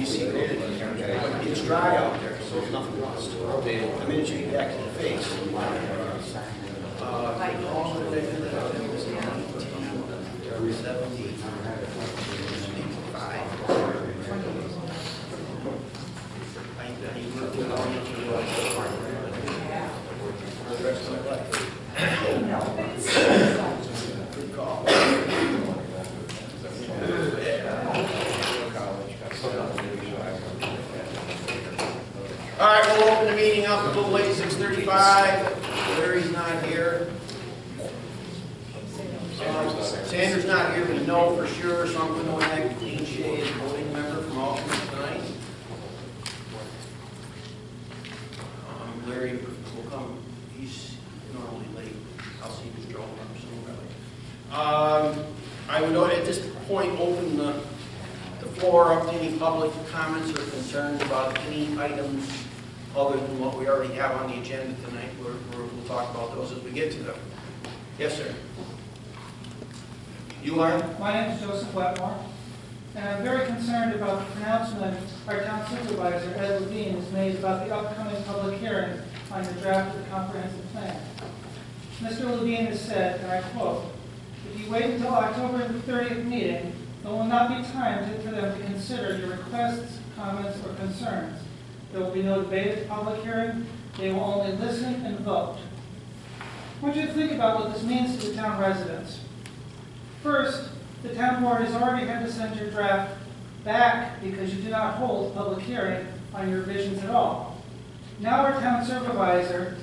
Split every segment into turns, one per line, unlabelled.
see it. It's dry out there, so it's nothing rust. The minute you get back to the face. All right, we'll open the meeting up a little late, 6:35. Larry's not here. Sanders not here, we know for sure, so I'm going to elect Dean Shea as voting member from alternate tonight. Larry will come, he's normally late. I'll see if he's drove up soon, probably. I would at this point open the floor up to any public comments or concerns about any items other than what we already have on the agenda tonight. We'll talk about those as we get to them. Yes, sir. You are?
My name is Joseph Wetmore, and I'm very concerned about the pronouncement our town supervisor, Ed Levine, has made about the upcoming public hearing on the draft of the comprehensive plan. Mr. Levine has said, and I quote, "If you wait until October 30th meeting, there will not be time for them to consider your requests, comments, or concerns. There will be no debate at the public hearing. They will only listen and vote." I want you to think about what this means to the town residents. First, the town board has already had to send your draft back because you did not hold a public hearing on your revisions at all. Now our town supervisor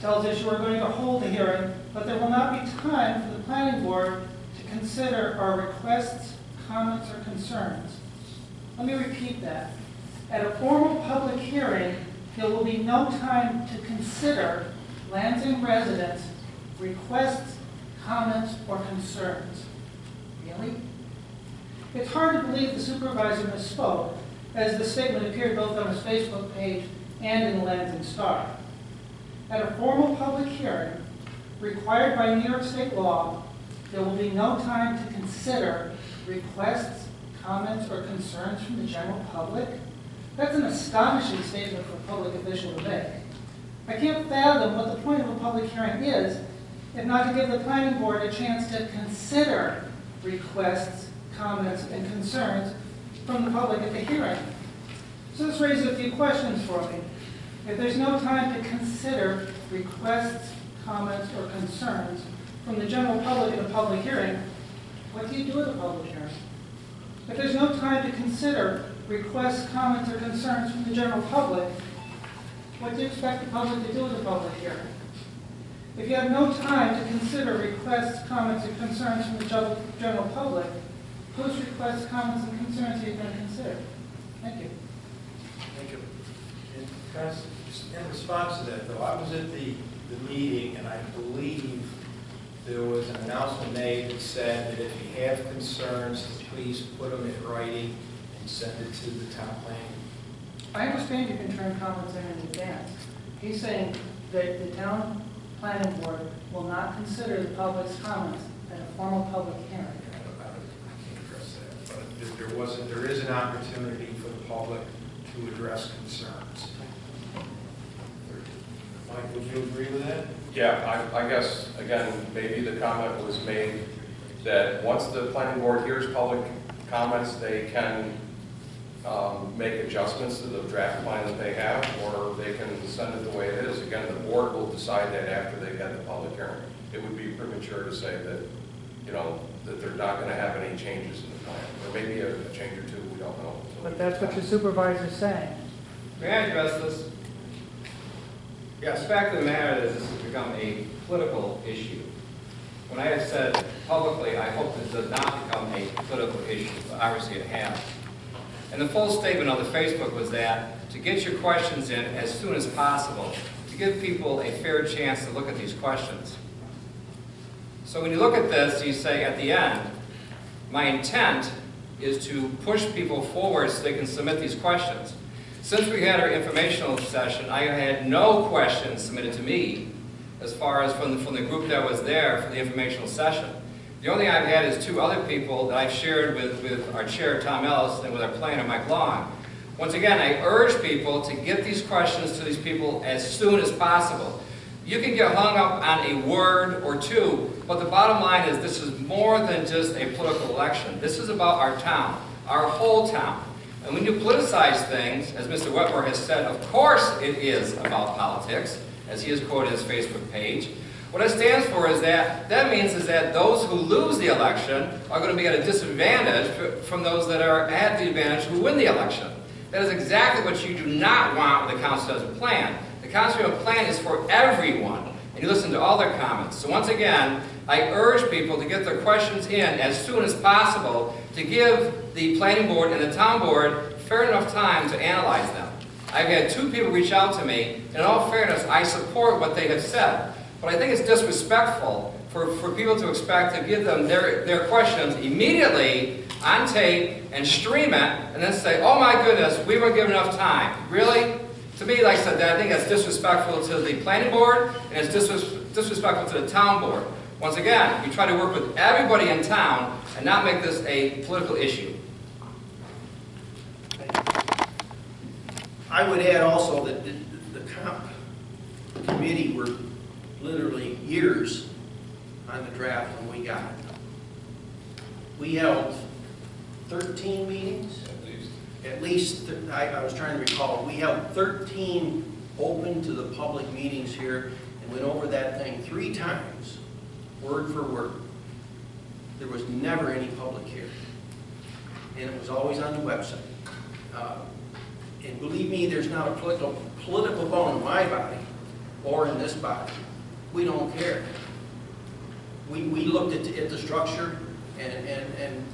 tells us you are going to hold a hearing, but there will not be time for the planning board to consider our requests, comments, or concerns. Let me repeat that. At a formal public hearing, there will be no time to consider Lansing residents' requests, comments, or concerns. Really? It's hard to believe the supervisor misspoke, as the statement appeared both on his Facebook page and in the Lansing Star. At a formal public hearing, required by New York State law, there will be no time to consider requests, comments, or concerns from the general public. That's an astonishing statement for a public official to make. I can't fathom what the point of a public hearing is, if not to give the planning board a chance to consider requests, comments, and concerns from the public at the hearing. So this raises a few questions for me. If there's no time to consider requests, comments, or concerns from the general public in a public hearing, what do you do at a public hearing? If there's no time to consider requests, comments, or concerns from the general public, what do you expect the public to do at a public hearing? If you have no time to consider requests, comments, or concerns from the general public, whose requests, comments, and concerns are you going to consider? Thank you.
Thank you. In response to that, though, I was at the meeting, and I believe there was an announcement made that said that if you have concerns, please put them in writing and send it to the town planning.
I understand you can turn comments in advance. He's saying that the town planning board will not consider the public's comments at a formal public hearing.
I can't address that, but there is an opportunity for the public to address concerns. Mike, would you agree with that?
Yeah, I guess, again, maybe the comment was made that once the planning board hears public comments, they can make adjustments to the draft plan that they have, or they can send it the way it is. Again, the board will decide that after they've had the public hearing. It would be premature to say that, you know, that they're not going to have any changes in the plan. Or maybe a change or two, we don't know.
But that's what your supervisor's saying.
May I address this? Yes, the fact of the matter is this has become a political issue. When I have said publicly, I hope this does not become a political issue, but obviously it has. And the full statement on the Facebook was that to get your questions in as soon as possible, to give people a fair chance to look at these questions. So when you look at this, you say at the end, my intent is to push people forward so they can submit these questions. Since we had our informational session, I had no questions submitted to me as far as from the group that was there for the informational session. The only thing I've had is two other people that I've shared with our chair, Tom Ellis, and with our planner, Mike Long. Once again, I urge people to get these questions to these people as soon as possible. You can get hung up on a word or two, but the bottom line is this is more than just a political election. This is about our town, our whole town. And when you politicize things, as Mr. Wetmore has said, of course it is about politics, as he has quoted his Facebook page. What it stands for is that means that those who lose the election are going to be at a disadvantage from those that are at the advantage who win the election. That is exactly what you do not want with the comprehensive plan. The comprehensive plan is for everyone, and you listen to all their comments. So once again, I urge people to get their questions in as soon as possible to give the planning board and the town board fair enough time to analyze them. I've had 2 people reach out to me, and in all fairness, I support what they have said. But I think it's disrespectful for people to expect to give them their questions immediately on tape and stream it, and then say, oh my goodness, we weren't given enough time. Really? To me, like I said, I think that's disrespectful to the planning board, and it's disrespectful to the town board. Once again, we try to work with everybody in town and not make this a political issue.
I would add also that the comp committee were literally years on the draft when we got it. We held 13 meetings? At least, I was trying to recall, we held 13 open to the public meetings here and went over that thing 3 times, word for word. There was never any public hearing. And it was always on the website. And believe me, there's not a political bone in my body or in this body. We don't care. We looked at the structure and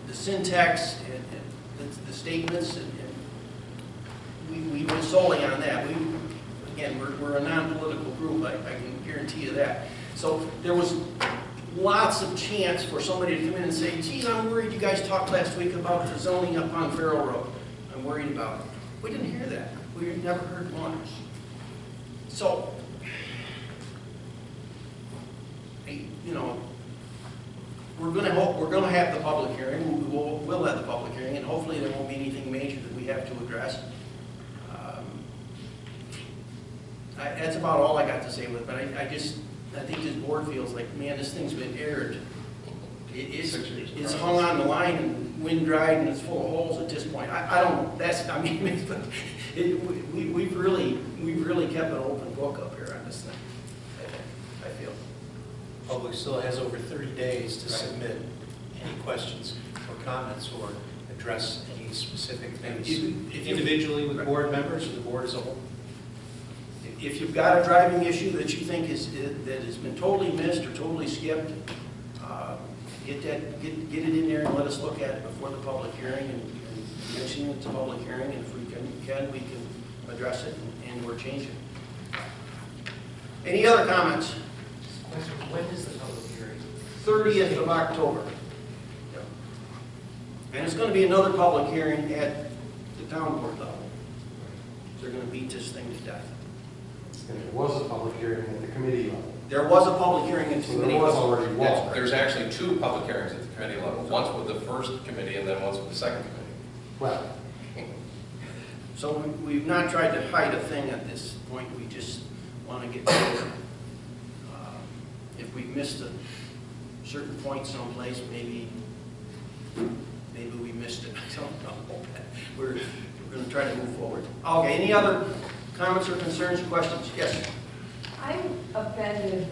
the syntax and the statements, and we went solely on that. Again, we're a non-political group, I can guarantee you that. So there was lots of chance for somebody to come in and say, geez, I'm worried you guys talked last week about the zoning up on Farrell Road. I'm worried about it. We didn't hear that. We never heard one. So, you know, we're going to have the public hearing. We'll have the public hearing, and hopefully there won't be anything major that we have to address. That's about all I got to say with it, but I think this board feels like, man, this thing's been aired. It's hung on the line and wind dried and it's full of holes at this point. I don't know. We've really kept an open book up here on this thing. I feel.
Public still has over 30 days to submit any questions or comments or address any specific things individually with board members or the board as a whole.
If you've got a driving issue that you think that has been totally missed or totally skipped, get it in there and let us look at it before the public hearing and mention it to public hearing, and if we can address it and or change it. Any other comments?
When is the public hearing?
30th of October. Yep. And it's going to be another public hearing at the town board level. They're going to beat this thing to death.
And it was a public hearing at the committee level.
There was a public hearing at the
So
committee
there was
level.
already one.
There's actually 2 public hearings at the committee level, once with the first committee and then once with the second committee.
Well,
So we've not tried to hide a thing at this point. We just want to get clear. If we've missed a certain point someplace, maybe we missed it. I don't know. We're going to try to move forward. Okay, any other comments or concerns or questions? Yes?
I'm offended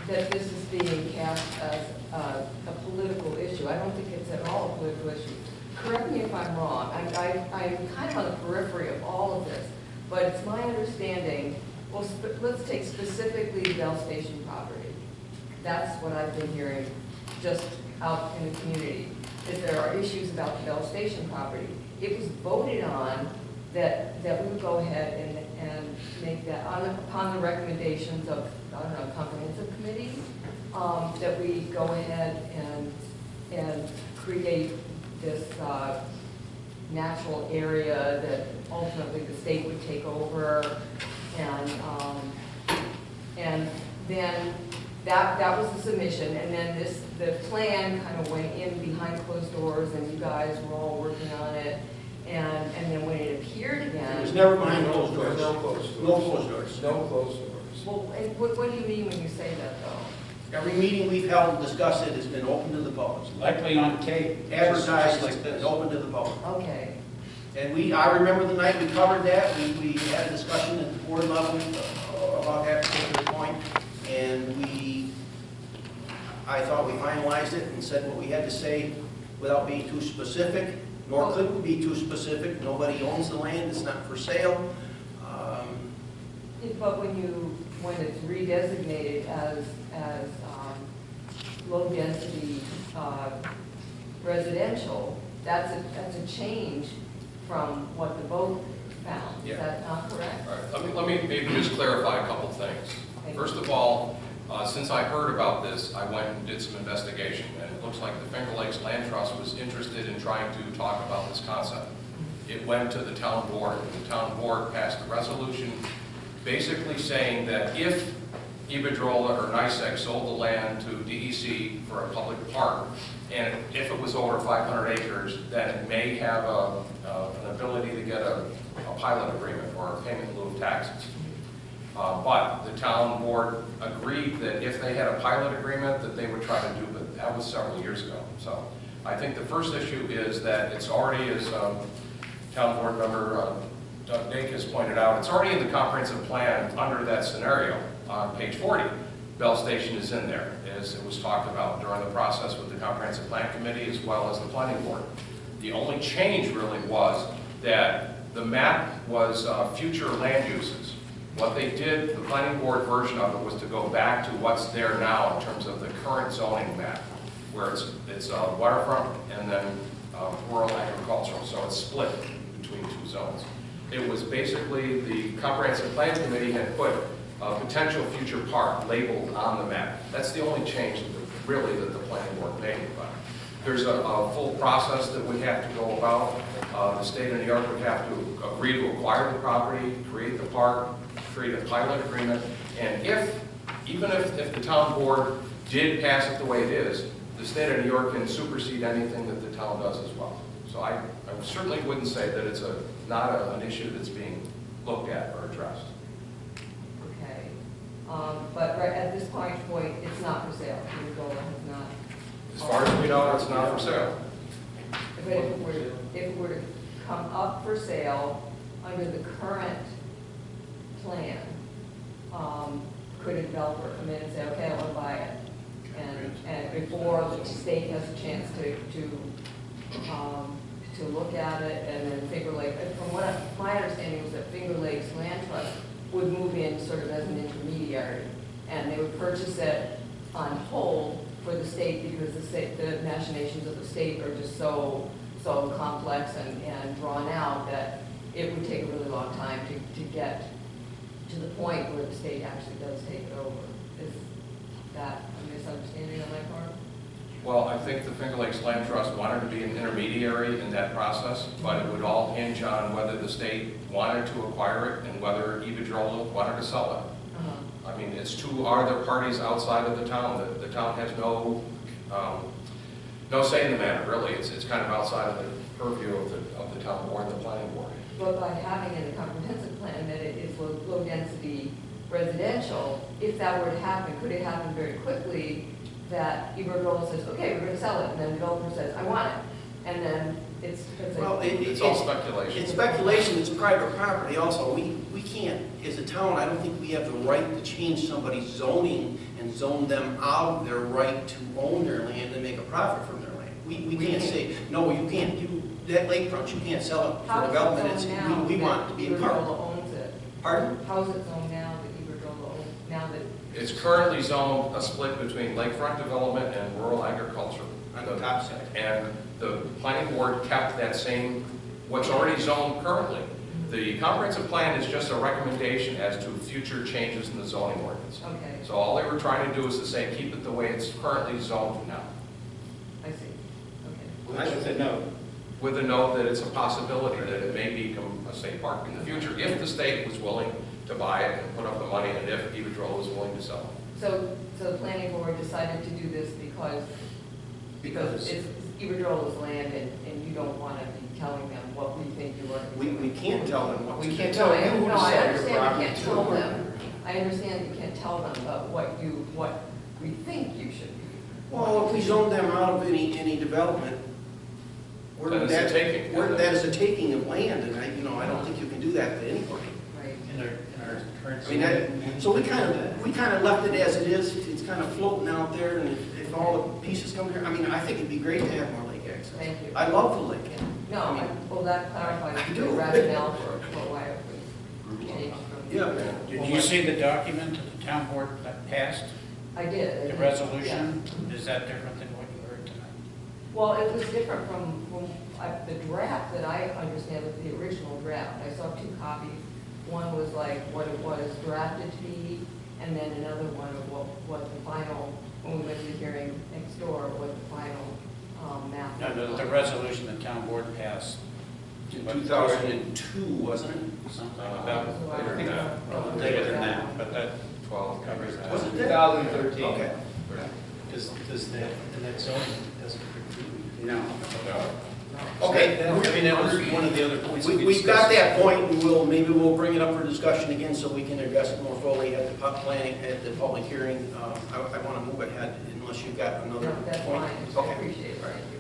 that this is being cast as a political issue. I don't think it's at all a political issue. Correct me if I'm wrong. I'm kind of on the periphery of all of this, but it's my understanding, well, let's take specifically the Bell Station property. That's what I've been hearing just out in the community, is there are issues about the Bell Station property. It was voted on that we would go ahead and make that, upon the recommendations of, I don't know, comprehensive committee, that we go ahead and create this natural area that ultimately the state would take over, and then that was the submission, and then the plan kind of went in behind closed doors, and you guys were all working on it, and then when it appeared again.
It was never behind closed doors.
No closed doors.
No closed doors.
No closed doors.
Well, and what do you mean when you say that, though?
Every meeting we've held and discussed it has been open to the public.
Likely on tape.
Advertised,
Just
it's
like
been
this.
open to the public.
Okay,
And I remember the night we covered that, we had a discussion at the board level about that particular point, and I thought we finalized it and said what we had to say without being too specific, nor could we be too specific. Nobody owns the land, it's not for sale.
but when it's redesignated as low-density residential, that's a change from what the vote found. Is
Yeah.
that not correct?
All right, let me maybe just clarify a couple things. First of all, since I heard about this, I went and did some investigation, and it looks like the Finger Lakes Land Trust was interested in trying to talk about this concept. It went to the town board, and the town board passed a resolution basically saying that if Iberdrola or NICEAG sold the land to DEC for a public park, and if it was over 500 acres, then it may have an ability to get a pilot agreement or a payment in lieu of taxes. But the town board agreed that if they had a pilot agreement that they would try to do, but that was several years ago. So I think the first issue is that it's already, as town board member Doug Dake has pointed out, it's already in the comprehensive plan under that scenario on page 40. Bell Station is in there, as it was talked about during the process with the comprehensive plan committee as well as the planning board. The only change really was that the map was future land uses. What they did, the planning board version of it, was to go back to what's there now in terms of the current zoning map, where it's waterfront and then rural agricultural, so it's split between two zones. It was basically the comprehensive plan committee had put a potential future park labeled on the map. That's the only change really that the planning board made. But there's a full process that we have to go about. The state of New York would have to agree to acquire the property, create the park, create a pilot agreement, and even if the town board did pass it the way it is, the state of New York can supersede anything that the town does as well. So I certainly wouldn't say that it's not an issue that's being looked at or addressed.
Okay. But right at this point, it's not for sale. Iberdrola has not.
As far as we know, it's not for sale.
But if it were to come up for sale under the current plan, could a developer come in and say, okay, I want to buy it? And before the state has a chance to look at it, and then Finger Lake, from what my understanding was that Finger Lakes Land Trust would move in sort of as an intermediary, and they would purchase it on hold for the state because the machinations of the state are just so complex and drawn out that it would take a really long time to get to the point where the state actually does take it over. Is that a misunderstanding on my part?
Well, I think the Finger Lakes Land Trust wanted to be an intermediary in that process, but it would all hinge on whether the state wanted to acquire it and whether Iberdrola wanted to sell it. I mean, it's two other parties outside of the town. The town has no say in the matter, really. It's kind of outside of the purview of the town board and the planning board.
But by having in the comprehensive plan that it is low-density residential, if that were to happen, could it happen very quickly that Iberdrola says, okay, we're going to sell it, and then the developer says, I want it, and then it's
Well,
It's all speculation.
It's speculation, it's private property also. We can't, as a town, I don't think we have the right to change somebody's zoning and zone them out of their right to own their land and make a profit from their land. We can't say, no, you can't, that lakefront, you can't sell it for development. We want it to be a park.
Iberdrola owns it.
Pardon?
How is it zoned now that Iberdrola owns, now that?
It's currently zoned a split between lakefront development and rural agriculture.
On the top side.
And the planning board kept that same, what's already zoned currently. The comprehensive plan is just a recommendation as to future changes in the zoning ordinance.
Okay,
So all they were trying to do is to say, keep it the way it's currently zoned now,
I see, okay.
With a note.
with a note that it's a possibility that it may become a state park in the future, if the state was willing to buy it and put up the money, and if Iberdrola was willing to sell it.
So the planning board decided to do this because
Because
it's Iberdrola's land, and you don't want to be telling them what we think you want to be doing.
We can't tell them what.
We can't
No,
tell you who
no,
to
I
sell your
understand you
property
can't tell
to.
them. I understand you can't tell them, but what we think you should be.
Well, if we zone them out of any development,
Then it's a taking.
that is a taking of land, and I don't think you can do that to anybody.
Right.
In our current.
I mean, so we kind of left it as it is. It's kind of floating out there, and if all the pieces come here, I mean, I think it'd be great to have more lake access.
Thank you.
I love the lake.
No, well, that clarifies
I
the
do.
rationale for why it was changed from.
Yeah.
Did you see the document that the town board that passed,
I did.
the resolution? Is that different than what you heard tonight?
Well, it was different from the draft that I understand was the original draft. I saw two copies. One was like what it was drafted to be, and then another one of what the final, when we went to the hearing next door, what the final map.
No,
looked
the
like.
resolution the town board passed.
In 2002, wasn't it?
Something
So
about,
I think-
later than that, but that,
12 covers that.
Was it that?
2013.
Okay.
Does that, and that zoning doesn't preclude.
no.
Okay.
I mean, that was one of the other points.
We've got that point, and maybe we'll bring it up for discussion again so we can address it more fully at the public hearing. I want to move ahead unless you've got another
No, that's
point.
fine. I
Okay.
appreciate it. Thank you.